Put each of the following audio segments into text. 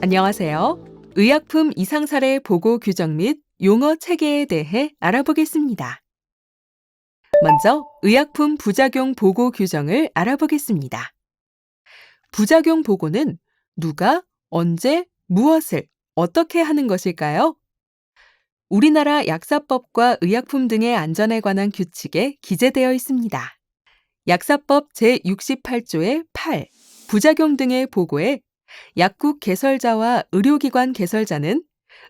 안녕하세요. 의약품 이상 사례 보고 규정 및 용어 체계에 대해 알아보겠습니다. 먼저 의약품 부작용 보고 규정을 알아보겠습니다. 부작용 보고는 누가, 언제, 무엇을, 어떻게 하는 것일까요? 우리나라 약사법과 의약품 등의 안전에 관한 규칙에 기재되어 있습니다. 약사법 제68조의 8, 부작용 등의 보고에 약국 개설자와 의료기관 개설자는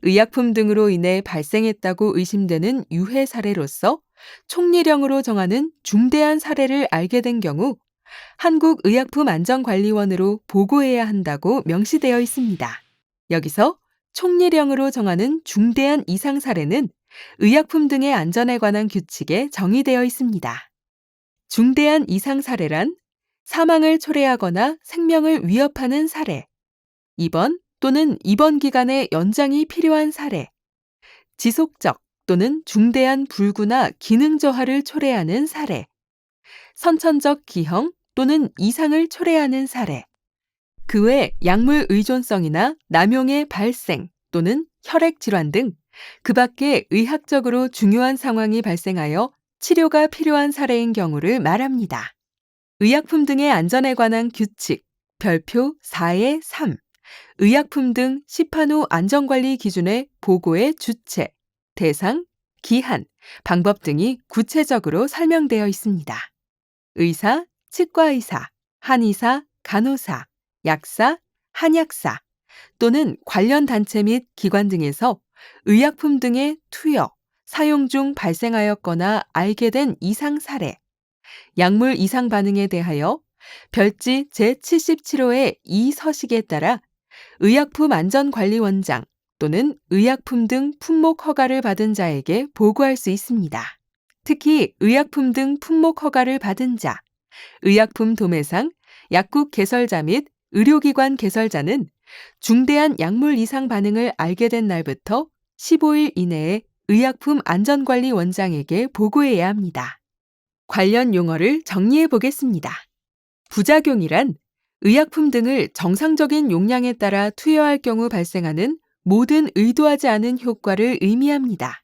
의약품 등으로 인해 발생했다고 의심되는 유해 사례로서 총리령으로 정하는 중대한 사례를 알게 된 경우 한국의약품안전관리원으로 보고해야 한다고 명시되어 있습니다. 여기서 총리령으로 정하는 중대한 이상 사례는 의약품 등의 안전에 관한 규칙에 정의되어 있습니다. 중대한 이상 사례란 사망을 초래하거나 생명을 위협하는 사례, 입원 또는 입원 기간의 연장이 필요한 사례, 지속적 또는 중대한 불구나 기능 저하를 초래하는 사례, 선천적 기형 또는 이상을 초래하는 사례, 그 외 약물 의존성이나 남용의 발생 또는 혈액 질환 등 그 밖에 의학적으로 중요한 상황이 발생하여 치료가 필요한 사례인 경우를 말합니다. 의약품 등의 안전에 관한 규칙, 별표 4의 3, 의약품 등 시판 후 안전관리 기준의 보고의 주체, 대상, 기한, 방법 등이 구체적으로 설명되어 있습니다. 의사, 치과의사, 한의사, 간호사, 약사, 한약사 또는 관련 단체 및 기관 등에서 의약품 등의 투여, 사용 중 발생하였거나 알게 된 이상 사례, 약물 이상 반응에 대하여 별지 제77호의 이 서식에 따라 의약품안전관리원장 또는 의약품 등 품목 허가를 받은 자에게 보고할 수 있습니다. 특히 의약품 등 품목 허가를 받은 자, 의약품 도매상, 약국 개설자 및 의료기관 개설자는 중대한 약물 이상 반응을 알게 된 날부터 15일 이내에 의약품 안전관리원장에게 보고해야 합니다. 관련 용어를 정리해 보겠습니다. 부작용이란 의약품 등을 정상적인 용량에 따라 투여할 경우 발생하는 모든 의도하지 않은 효과를 의미합니다.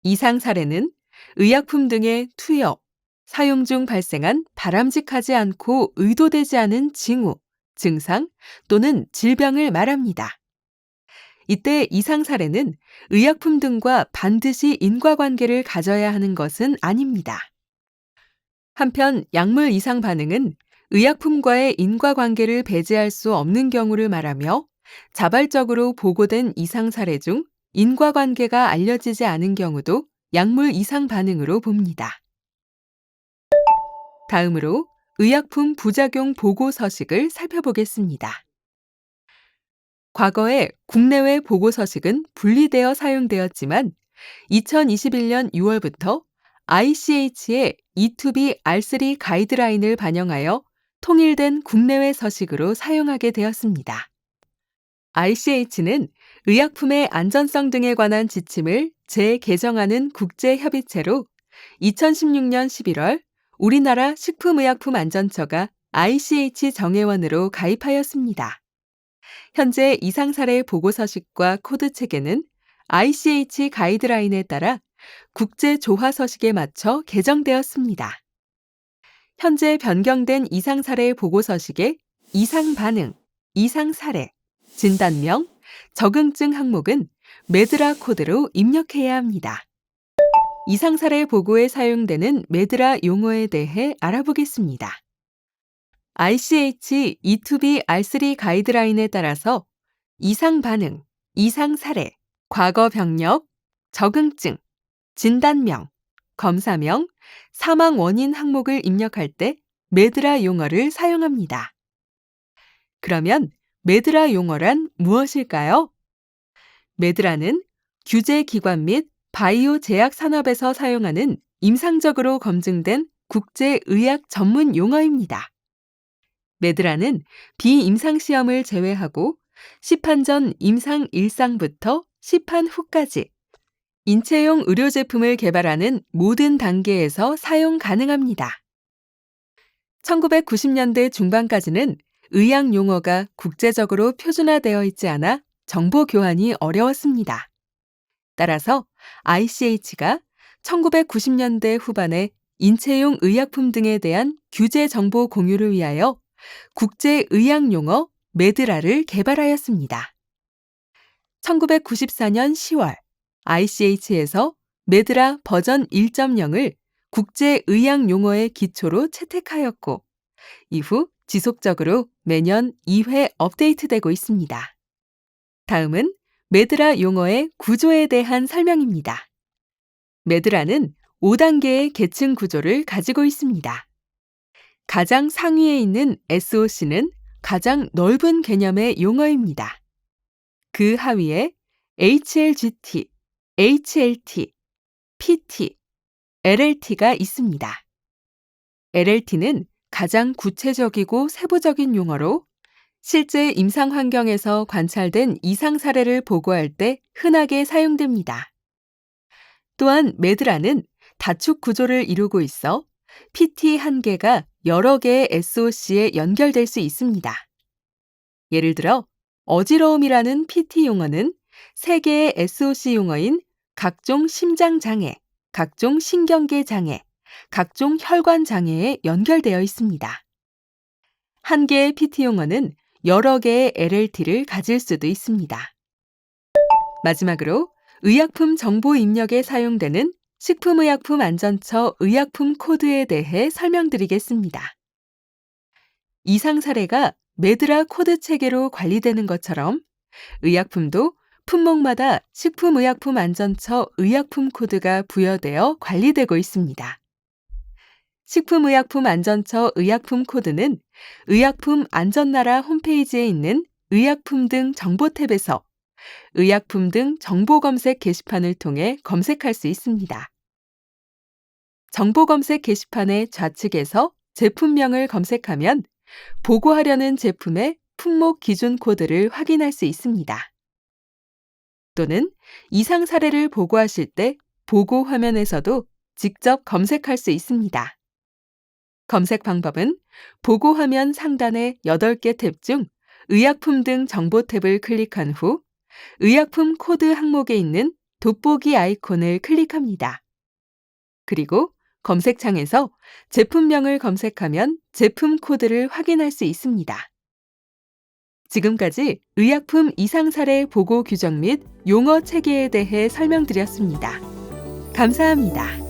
이상 사례는 의약품 등의 투여, 사용 중 발생한 바람직하지 않고 의도되지 않은 징후, 증상 또는 질병을 말합니다. 이때 이상 사례는 의약품 등과 반드시 인과관계를 가져야 하는 것은 아닙니다. 한편 약물 이상 반응은 의약품과의 인과관계를 배제할 수 없는 경우를 말하며 자발적으로 보고된 이상 사례 중 인과관계가 알려지지 않은 경우도 약물 이상 반응으로 봅니다. 다음으로 의약품 부작용 보고 서식을 살펴보겠습니다. 과거에 국내외 보고 서식은 분리되어 사용되었지만 2021년 6월부터 ICH의 E2B R3 가이드라인을 반영하여 통일된 국내외 서식으로 사용하게 되었습니다. ICH는 의약품의 안전성 등에 관한 지침을 재개정하는 국제협의체로 2016년 11월 우리나라 식품의약품안전처가 ICH 정회원으로 가입하였습니다. 현재 이상 사례 보고 서식과 코드 체계는 ICH 가이드라인에 따라 국제 조화 서식에 맞춰 개정되었습니다. 현재 변경된 이상 사례 보고 서식에 이상 반응, 이상 사례, 진단명, 적응증 항목은 메드라 코드로 입력해야 합니다. 이상 사례 보고에 사용되는 메드라 용어에 대해 알아보겠습니다. ICH E2B R3 가이드라인에 따라서 이상 반응, 이상 사례, 과거 병력, 적응증, 진단명, 검사명, 사망 원인 항목을 입력할 때 메드라 용어를 사용합니다. 그러면 메드라 용어란 무엇일까요? 메드라는 규제기관 및 바이오 제약 산업에서 사용하는 임상적으로 검증된 국제의학 전문 용어입니다. 메드라는 비임상시험을 제외하고 시판 전 임상 일상부터 시판 후까지 인체용 의료제품을 개발하는 모든 단계에서 사용 가능합니다. 1990년대 중반까지는 의학 용어가 국제적으로 표준화되어 있지 않아 정보 교환이 어려웠습니다. 따라서 ICH가 1990년대 후반에 인체용 의약품 등에 대한 규제 정보 공유를 위하여 국제 의학 용어 메드라를 개발하였습니다. 1994년 10월 ICH에서 메드라 버전 1.0을 국제 의학 용어의 기초로 채택하였고, 이후 지속적으로 매년 2회 업데이트되고 있습니다. 다음은 메드라 용어의 구조에 대한 설명입니다. 메드라는 5단계의 계층 구조를 가지고 있습니다. 가장 상위에 있는 SOC는 가장 넓은 개념의 용어입니다. 그 하위에 HLGT, HLT, PT, LLT가 있습니다. LLT는 가장 구체적이고 세부적인 용어로 실제 임상 환경에서 관찰된 이상 사례를 보고할 때 흔하게 사용됩니다. 또한 메드라는 다축 구조를 이루고 있어 PT 한 개가 여러 개의 SOC에 연결될 수 있습니다. 예를 들어 어지러움이라는 PT 용어는 3개의 SOC 용어인 각종 심장 장애, 각종 신경계 장애, 각종 혈관 장애에 연결되어 있습니다. 한 개의 PT 용어는 여러 개의 LLT를 가질 수도 있습니다. 마지막으로 의약품 정보 입력에 사용되는 식품의약품안전처 의약품 코드에 대해 설명드리겠습니다. 이상 사례가 메드라 코드 체계로 관리되는 것처럼 의약품도 품목마다 식품의약품안전처 의약품 코드가 부여되어 관리되고 있습니다. 식품의약품안전처 의약품 코드는 의약품 안전나라 홈페이지에 있는 의약품 등 정보 탭에서 의약품 등 정보 검색 게시판을 통해 검색할 수 있습니다. 정보 검색 게시판의 좌측에서 제품명을 검색하면 보고하려는 제품의 품목 기준 코드를 확인할 수 있습니다. 또는 이상 사례를 보고하실 때 보고 화면에서도 직접 검색할 수 있습니다. 검색 방법은 보고 화면 상단의 8개 탭 중 의약품 등 정보 탭을 클릭한 후 의약품 코드 항목에 있는 돋보기 아이콘을 클릭합니다. 그리고 검색창에서 제품명을 검색하면 제품 코드를 확인할 수 있습니다. 지금까지 의약품 이상 사례 보고 규정 및 용어 체계에 대해 설명드렸습니다. 감사합니다.